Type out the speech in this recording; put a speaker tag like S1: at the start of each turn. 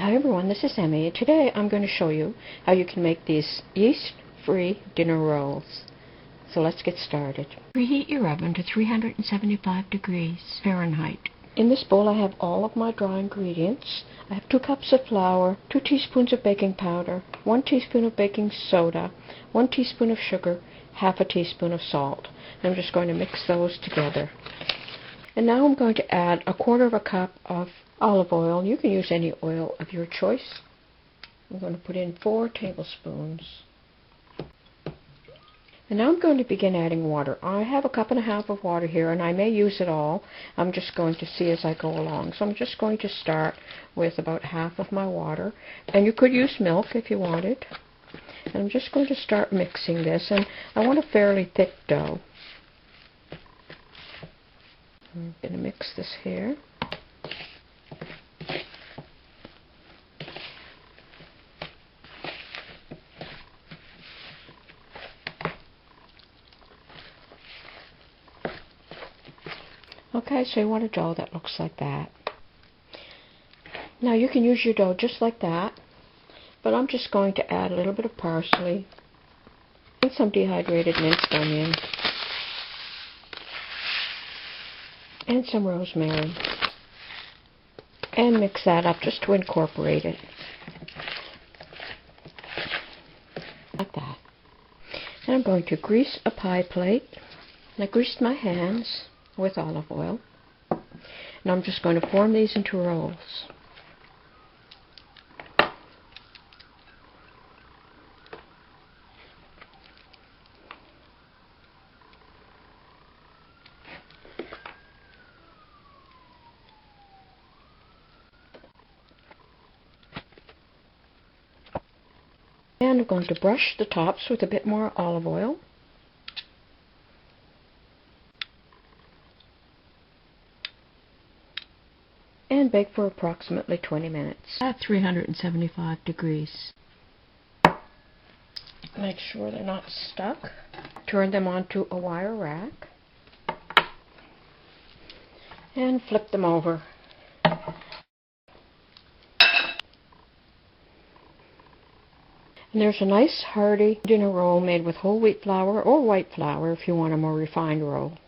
S1: Hi everyone, this is Emmy. Today I'm going to show you how you can make these yeast-free dinner rolls. So let's get started. Preheat your oven to 375 degrees Fahrenheit. In this bowl I have all of my dry ingredients. I have 2 cups of flour, 2 teaspoons of baking powder, 1 teaspoon of baking soda, 1 teaspoon of sugar, half a teaspoon of salt. I'm just going to mix those together. And now I'm going to add 1/4 cup of olive oil. You can use any oil of your choice. I'm going to put in 4 tablespoons. And now I'm going to begin adding water. I have 1.5 cups of water here, and I may use it all. I'm just going to see as I go along. So I'm just going to start with about half of my water. And you could use milk if you wanted. And I'm just going to start mixing this, and I want a fairly thick dough. I'm going to mix this here. Okay, so you want a dough that looks like that. Now you can use your dough just like that, but I'm just going to add a little bit of parsley and some dehydrated minced onion and some rosemary, and mix that up just to incorporate it. Like that. And I'm going to grease a pie plate. And I greased my hands with olive oil. And I'm just going to form these into rolls. And I'm going to brush the tops with a bit more olive oil. And bake for approximately 20 minutes at 375 degrees. Make sure they're not stuck. Turn them onto a wire rack and flip them over. And there's a nice hearty dinner roll made with whole wheat flour or white flour if you want a more refined roll.